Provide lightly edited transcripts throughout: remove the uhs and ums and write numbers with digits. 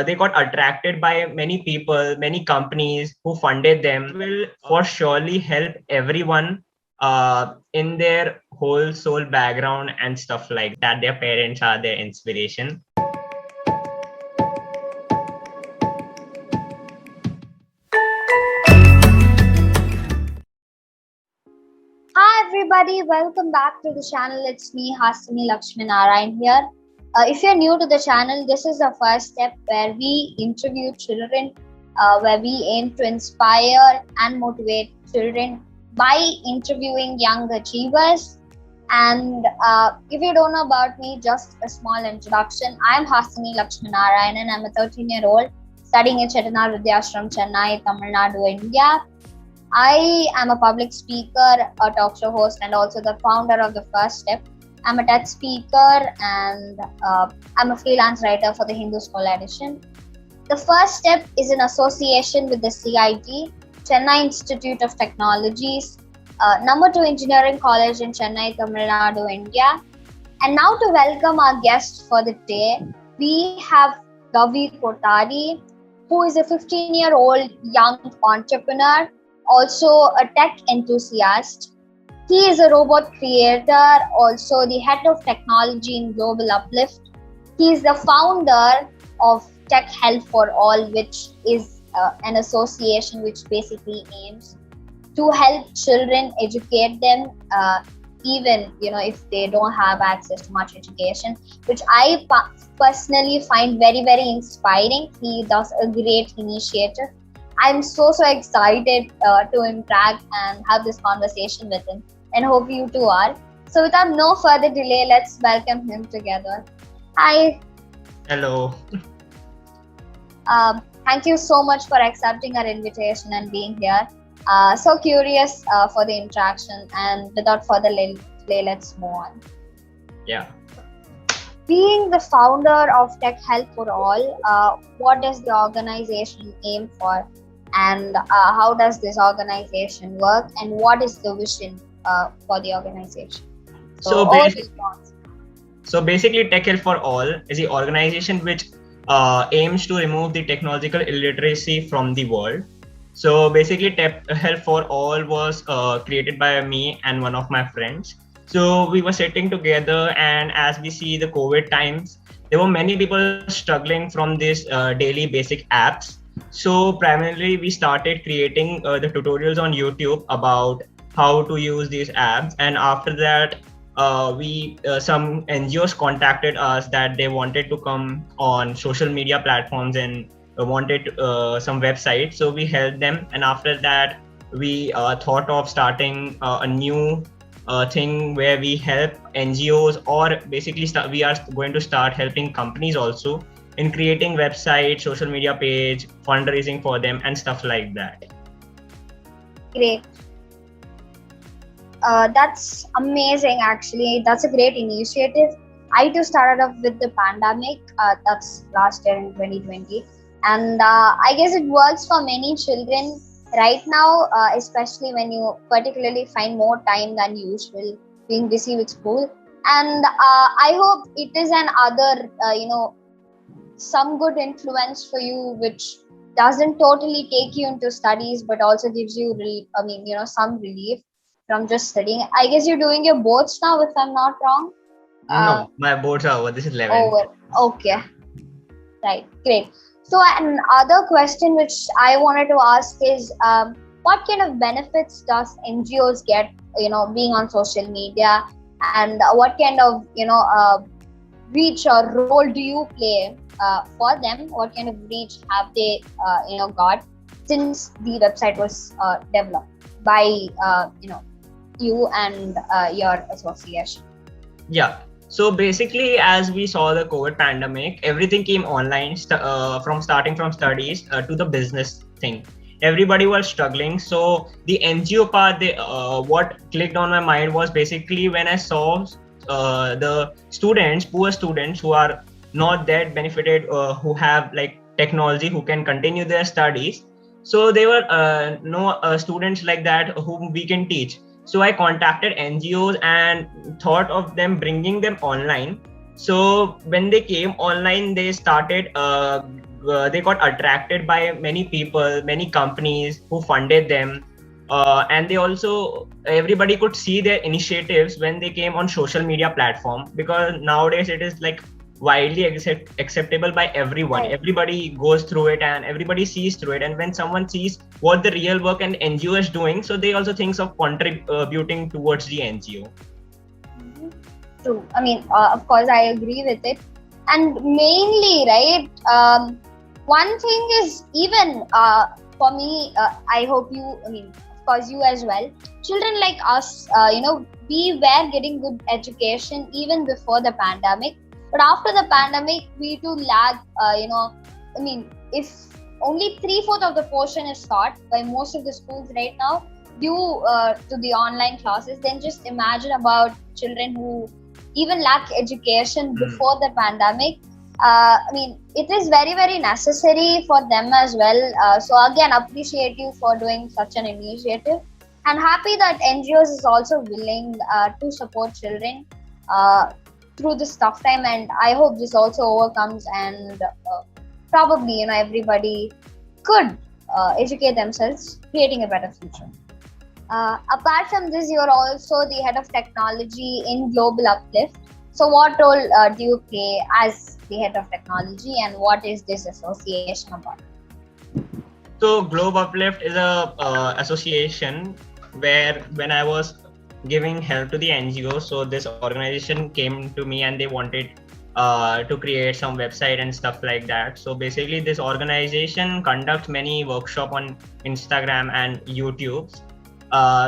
they got attracted by many people, many companies who funded them. Will for surely help everyone in their whole soul background and stuff like that. Their parents are their inspiration. Hi everybody, welcome back to the channel. It's me, Hasini Lakshminarayanan here. If you're new to the channel, this is the first step where we interview children, where we aim to inspire and motivate children by interviewing young achievers. And if you don't know about me, just a small introduction. I'm Hasini Lakshminarayanan. I'm a 13-year-old studying at Chettinad Vidyashram, Chennai, Tamil Nadu, India. I am a public speaker, a talk show host, and also the founder of The First Step. I'm a TED speaker and I'm a freelance writer for the Hindu School edition. The First Step is in association with the CIT, Chennai Institute of Technologies, number 2 Engineering College in Chennai, Tamil Nadu, India. And now to welcome our guest for the day, we have Gavi Kothari, who is a 15-year-old young entrepreneur, also a tech enthusiast. He is a robot creator, also the head of technology in Global Uplift. He is the founder of Tech Health for All, which is an association which basically aims to help children, educate them, even if they don't have access to much education, which I personally find very, very inspiring. He does a great initiative. I'm so excited to interact and have this conversation with him, and hope you too are. So without no further delay, let's welcome him together. Hi. Hello. Thank you so much for accepting our invitation and being here. So curious for the interaction, and without further delay, let's move on. Yeah. Being the founder of Tech Health for All, what does the organization aim for? And how does this organization work, and what is the vision for the organization? So basically, Tech Health for All is the organization which aims to remove the technological illiteracy from the world. So basically, Tech Health for All was created by me and one of my friends. So we were sitting together, and as we see the COVID times, there were many people struggling from these daily basic apps. So primarily we started creating the tutorials on YouTube about how to use these apps, and after that some NGOs contacted us that they wanted to come on social media platforms and wanted some websites. So we helped them, and after that we thought of starting a new thing where we help NGOs, or basically we are going to start helping companies also in creating website, social media page, fundraising for them, and stuff like that. Great. That's amazing, actually. That's a great initiative. I too started off with the pandemic. That's last year in 2020. And I guess it works for many children right now, especially when you particularly find more time than usual being busy with school. And I hope it is another, some good influence for you, which doesn't totally take you into studies, but also gives you some relief from just studying. I guess you're doing your boards now, if I'm not wrong. No, my boards are over. This is 11. Over. Okay. Right. Great. So another question which I wanted to ask is, what kind of benefits does NGOs get, being on social media, and what kind of, reach or role do you play for them? What kind of reach have they, got since the website was developed by, you and your association? Yeah. So basically, as we saw the COVID pandemic, everything came online from starting from studies to the business thing. Everybody was struggling. So the NGO part, what clicked on my mind was basically when I saw the students, poor students who are not that benefited, who have like technology, who can continue their studies. So there were no students like that whom we can teach. So I contacted NGOs and thought of them bringing them online So when they came online, they started. They got attracted by many people, many companies who funded them, and they also everybody could see their initiatives when they came on social media platform, because nowadays it is like widely acceptable by everyone. Right. Everybody goes through it and everybody sees through it, and when someone sees what the real work and NGO is doing, so they also thinks of contributing towards the NGO. True. I mean, of course, I agree with it. And mainly, right, one thing is, even for me, I hope you, I mean, of course, you as well, children like us, we were getting good education even before the pandemic. But after the pandemic, we too lag, I mean, if only 3/4 of the portion is taught by most of the schools right now due to the online classes, then just imagine about children who even lack education before the pandemic. I mean, it is very, very necessary for them as well. So again, appreciate you for doing such an initiative, and happy that NGOs is also willing to support children through this tough time. And I hope this also overcomes, and probably everybody could educate themselves, creating a better future. Apart from this, you're also the head of technology in Global Uplift. So, what role do you play as the head of technology, and what is this association about? So, Globe Uplift is a association where, when I was giving help to the NGO, so this organization came to me and they wanted to create some website and stuff like that. So basically, this organization conducts many workshops on Instagram and YouTube.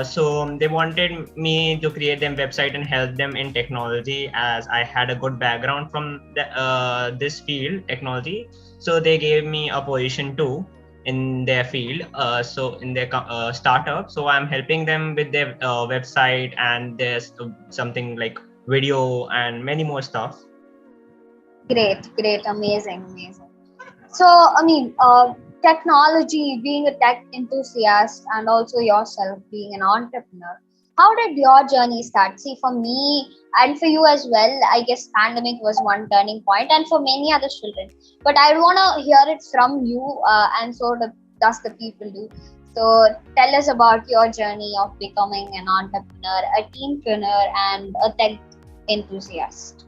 So they wanted me to create them website and help them in technology, as I had a good background from this field, technology. So they gave me a position too in their field, so in their startup. So I'm helping them with their website, and there's something like video and many more stuff. Great, amazing. So, I mean, technology, being a tech enthusiast, and also yourself being an entrepreneur, how did your journey start? See, for me and for you as well, I guess pandemic was one turning point, and for many other children. But I want to hear it from you, and so does the people do. So tell us about your journey of becoming an entrepreneur, a teenpreneur, and a tech enthusiast.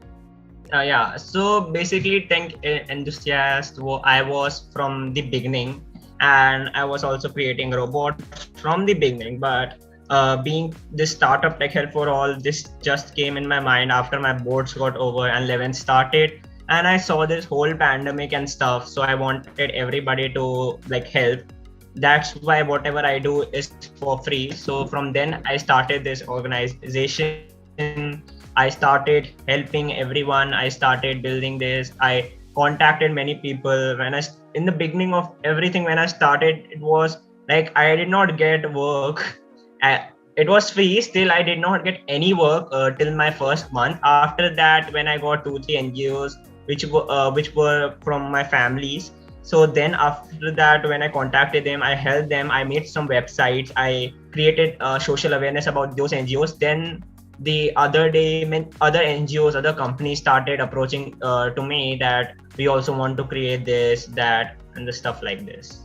Yeah, so basically, tech enthusiast, I was from the beginning, and I was also creating robots from the beginning. But being this startup tech help for all, this just came in my mind after my boards got over and 11 started, and I saw this whole pandemic and stuff. So I wanted everybody to like help. That's why whatever I do is for free. So from then I started this organization. I started helping everyone. I started building this. I contacted many people. In the beginning of everything, when I started, it was like I did not get work. It was free. Still, I did not get any work till my first month. After that, when I got 2-3 NGOs, which were from my families. So then after that, when I contacted them, I helped them. I made some websites. I created social awareness about those NGOs. Then the other day, other NGOs, other companies started approaching to me that we also want to create this, that, and the stuff like this.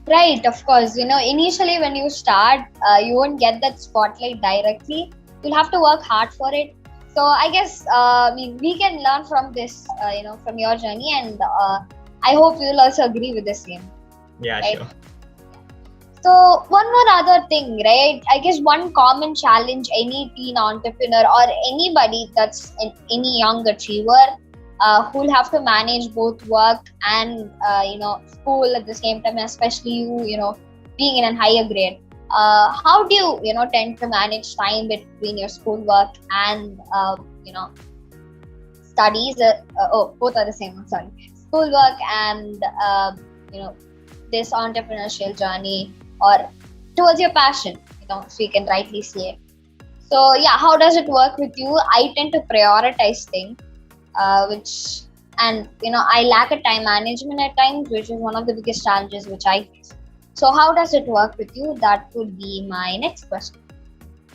Right, of course. Initially when you start, you won't get that spotlight directly. You'll have to work hard for it. So I guess we can learn from this, from your journey, and I hope you'll also agree with the same. Yeah, right? Sure. So one more other thing, right? I guess one common challenge any teen entrepreneur or anybody that's any young achiever who'll have to manage both work and school at the same time, especially you being in a higher grade. How do you tend to manage time between your schoolwork and studies? Both are the same. I'm sorry, schoolwork and this entrepreneurial journey, or towards your passion, so you can rightly say it. So yeah, how does it work with you? I tend to prioritize things, I lack a time management at times, which is one of the biggest challenges which I face. So how does it work with you? That would be my next question.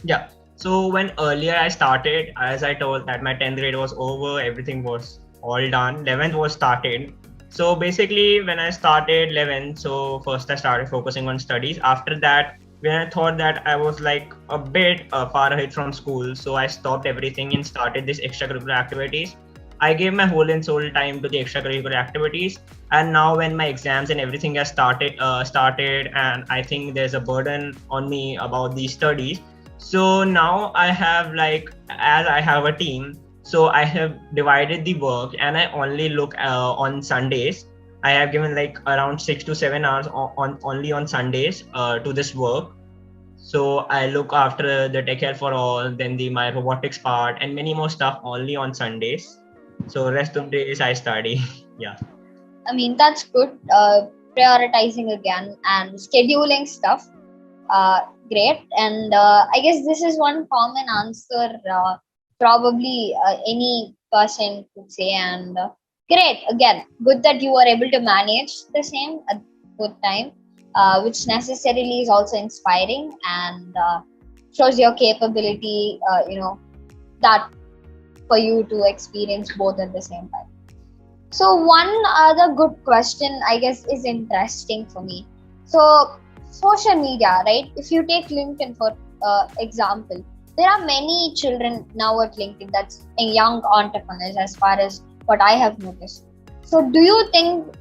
Yeah. So when earlier I started, as I told that my 10th grade was over, everything was all done. 11th was started. So basically, when I started 11th, so first I started focusing on studies. After that, when I thought that I was like a bit far ahead from school, so I stopped everything and started this extracurricular activities. I gave my whole and soul time to the extracurricular activities, and now when my exams and everything has started, and I think there's a burden on me about these studies. So now I have like, as I have a team, so I have divided the work and I only look on Sundays. I have given like around 6 to 7 hours on only on Sundays to this work. So I look after the tech health for all, then the my robotics part and many more stuff only on Sundays. So rest of days I study. Yeah. I mean, that's good. Prioritizing again and scheduling stuff. Great. And I guess this is one common answer, probably any person could say. And great. Again, good that you are able to manage the same at good time, which necessarily is also inspiring and shows your capability, that for you to experience both at the same time. So one other good question, I guess, is interesting for me. So social media, right? If you take LinkedIn for example, there are many children now at LinkedIn, that's young entrepreneurs, as far as what I have noticed. So do you think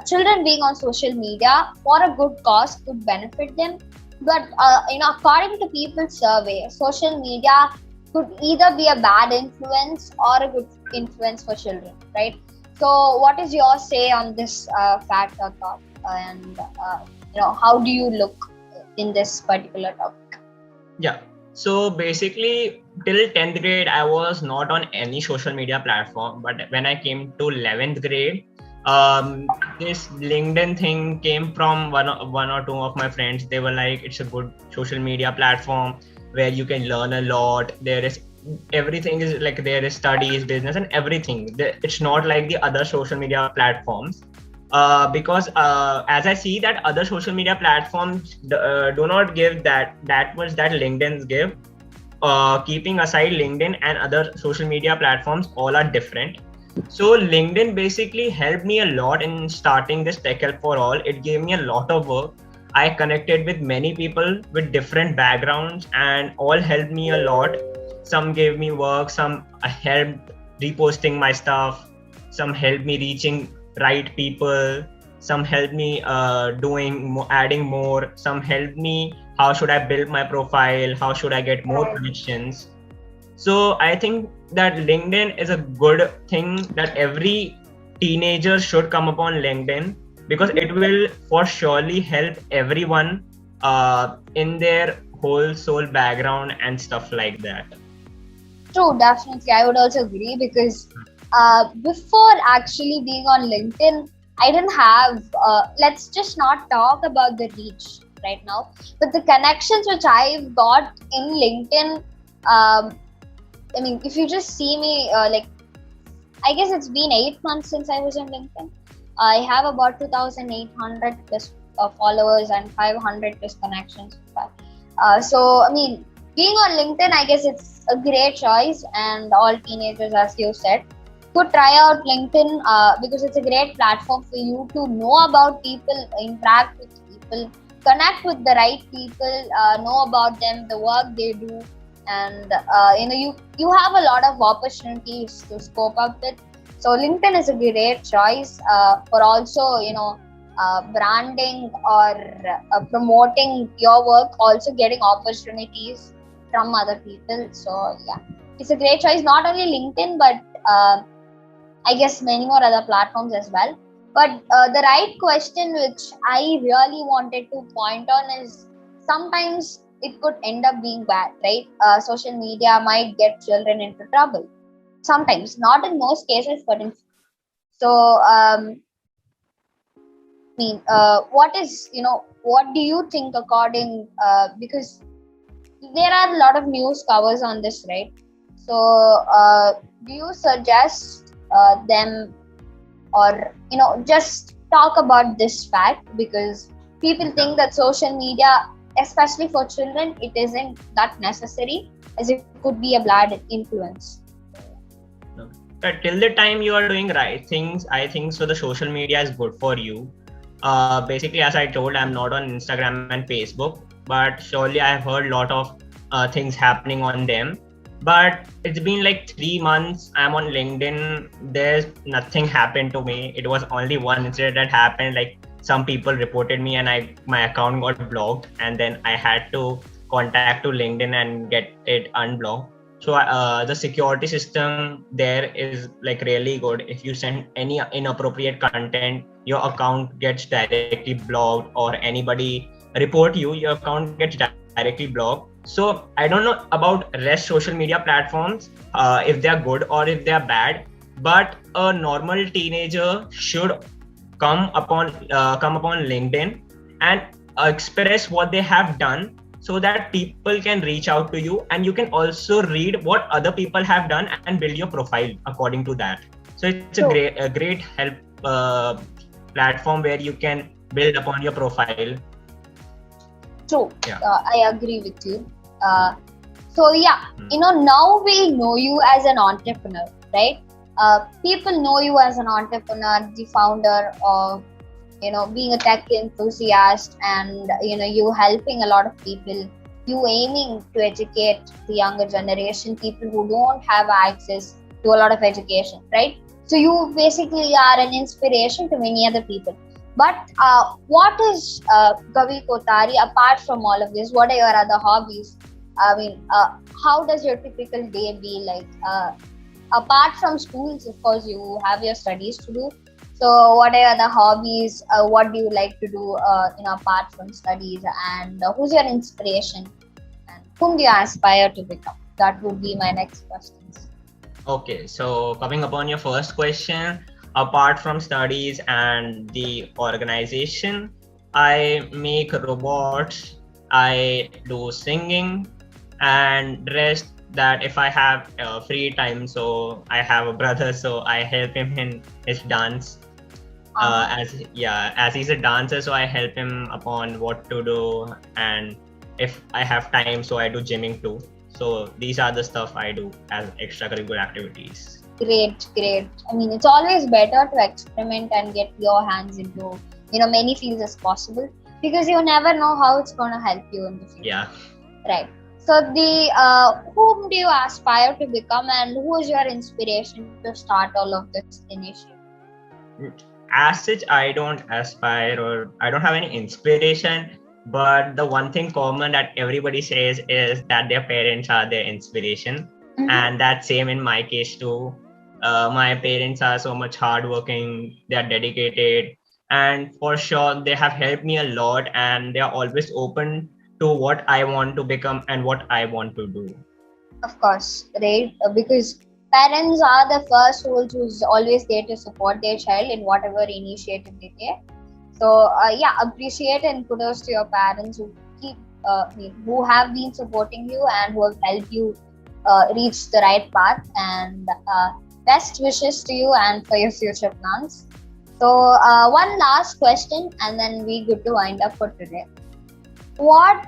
children being on social media for a good cause could benefit them? But according to people's survey, social media could either be a bad influence or a good influence for children, right? So, what is your say on this fact or thought, and how do you look in this particular topic? Yeah. So basically, till 10th grade, I was not on any social media platform. But when I came to 11th grade, this LinkedIn thing came from one or two of my friends. They were like, it's a good social media platform where you can learn a lot. There is everything is like there is studies, business, and everything. It's not like the other social media platforms. Because as I see that other social media platforms do not give that much that LinkedIn's give. Keeping aside LinkedIn and other social media platforms, all are different. So LinkedIn basically helped me a lot in starting this Tech Help for All. It gave me a lot of work. I connected with many people with different backgrounds and all helped me a lot. Some gave me work, some helped reposting my stuff, some helped me reaching right people, some helped me adding more, some helped me how should I build my profile, how should I get more connections. So I think that LinkedIn is a good thing that every teenager should come upon LinkedIn, because it will for surely help everyone in their whole soul background and stuff like that. True, definitely. I would also agree because before actually being on LinkedIn, I didn't have, let's just not talk about the reach right now, but the connections which I've got in LinkedIn. I mean, if you just see me, I guess it's been 8 months since I was on LinkedIn. I have about 2,800 plus followers and 500 plus connections. So, I mean, being on LinkedIn, I guess it's a great choice, and all teenagers, as you said, could try out LinkedIn because it's a great platform for you to know about people, interact with people, connect with the right people, know about them, the work they do, and you have a lot of opportunities to scope up with. So LinkedIn is a great choice for also branding or promoting your work, also getting opportunities from other people. So yeah, it's a great choice. Not only LinkedIn, but I guess many more other platforms as well. But the right question which I really wanted to point on is, sometimes it could end up being bad, right? Social media might get children into trouble. Sometimes, not in most cases, but in so. What do you think according? Because there are a lot of news covers on this, right? So, do you suggest them, or just talk about this fact, because people think that social media especially for children, it isn't that necessary, as it could be a bad influence. Till the time you are doing right things, I think so the social media is good for you. Basically, as I told, I'm not on Instagram and Facebook, but surely I have heard a lot of things happening on them. But it's been like 3 months. I'm on LinkedIn. There's nothing happened to me. It was only one incident that happened. Like some people reported me, and my account got blocked, and then I had to contact to LinkedIn and get it unblocked. So the security system there is like really good. If you send any inappropriate content, your account gets directly blocked, or anybody report you, your account gets directly blocked. So I don't know about rest social media platforms, if they are good or if they are bad, but a normal teenager should come upon LinkedIn and express what they have done, so that people can reach out to you, and you can also read what other people have done and build your profile according to that. So it's a great help platform where you can build upon your profile. True. Yeah. I agree with you. So yeah, now we know you as an entrepreneur, right? People know you as an entrepreneur, the founder of, being a tech enthusiast, and you helping a lot of people, you aiming to educate the younger generation, people who don't have access to a lot of education, right? So you basically are an inspiration to many other people. But what is Gavi Kothari apart from all of this? What are your other hobbies? I mean, how does your typical day be like? Apart from schools, of course, you have your studies to do. So what are the hobbies? What do you like to do apart from studies? And who's your inspiration? And whom do you aspire to become? That would be my next questions. Okay, so coming upon your first question, apart from studies and the organization, I make robots, I do singing, and rest that if I have free time, so I have a brother, so I help him in his dance. As he's a dancer, so I help him upon what to do, and if I have time, so I do gymming too. So these are the stuff I do as extracurricular activities. Great. I mean, it's always better to experiment and get your hands into many fields as possible, because you never know how it's going to help you in the future. Yeah. Right. So whom do you aspire to become, and who is your inspiration to start all of this initiative? As such, I don't aspire or I don't have any inspiration, but the one thing common that everybody says is that their parents are their inspiration. Mm-hmm. And that's same in my case too. My parents are so much hardworking, they are dedicated, and for sure they have helped me a lot, and they are always open to what I want to become and what I want to do. Of course, right? Because parents are the first souls who's always there to support their child in whatever initiative they take. So appreciate and kudos to your parents who who have been supporting you and who have helped you reach the right path. And best wishes to you and for your future plans. So one last question, and then we good to wind up for today. What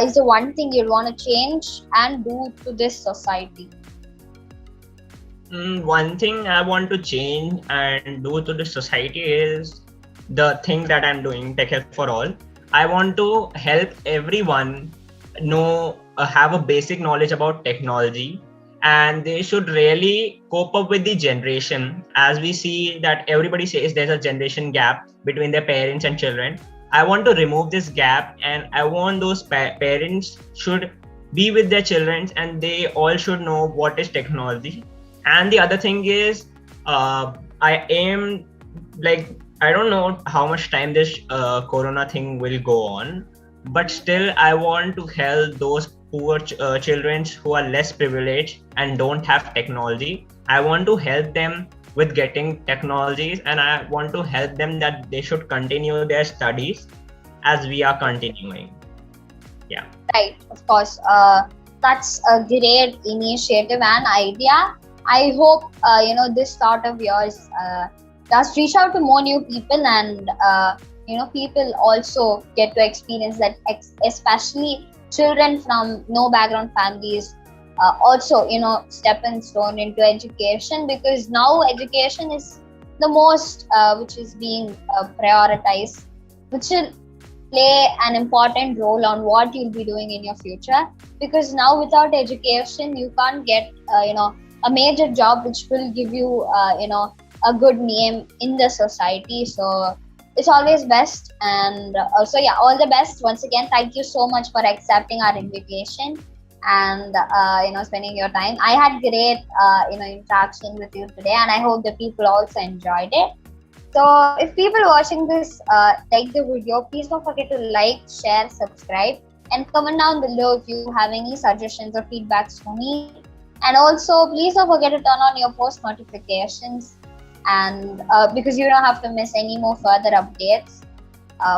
is the one thing you want to change and do to this society? One thing I want to change and do to the society is the thing that I'm doing, Tech Help for All. I want to help everyone know, have a basic knowledge about technology, and they should really cope up with the generation. As we see that everybody says there's a generation gap between their parents and children. I want to remove this gap, and I want those parents should be with their children, and they all should know what is technology. And the other thing is, I aim, like, I don't know how much time this corona thing will go on, but still I want to help those poor children who are less privileged and don't have technology. I want to help them with getting technologies, and I want to help them that they should continue their studies as we are continuing. Yeah. Right, of course. That's a great initiative and idea. I hope this thought of yours does reach out to more new people, and people also get to experience that, especially children from no background families, also stepping stone into education, because now education is the most which is being prioritized, which will play an important role on what you'll be doing in your future. Because now without education you can't get a major job which will give you a good name in the society. So it's always best. And also, yeah, all the best once again. Thank you so much for accepting our invitation and spending your time. I had great interaction with you today, and I hope the people also enjoyed it. So if people watching this like the video, please don't forget to like, share, subscribe, and comment down below if you have any suggestions or feedbacks for me. And also, please don't forget to turn on your post notifications, and because you don't have to miss any more further updates.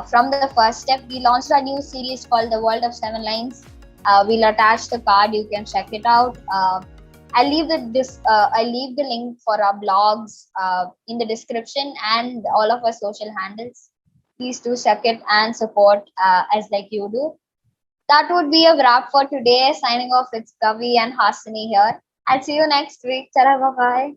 From the first step, we launched a new series called The World of Seven Lines. We'll attach the card. You can check it out. I'll leave the link for our blogs in the description and all of our social handles. Please do check it and support as like you do. That would be a wrap for today. Signing off, it's Gavi and Hasini here. I'll see you next week. Bye bye.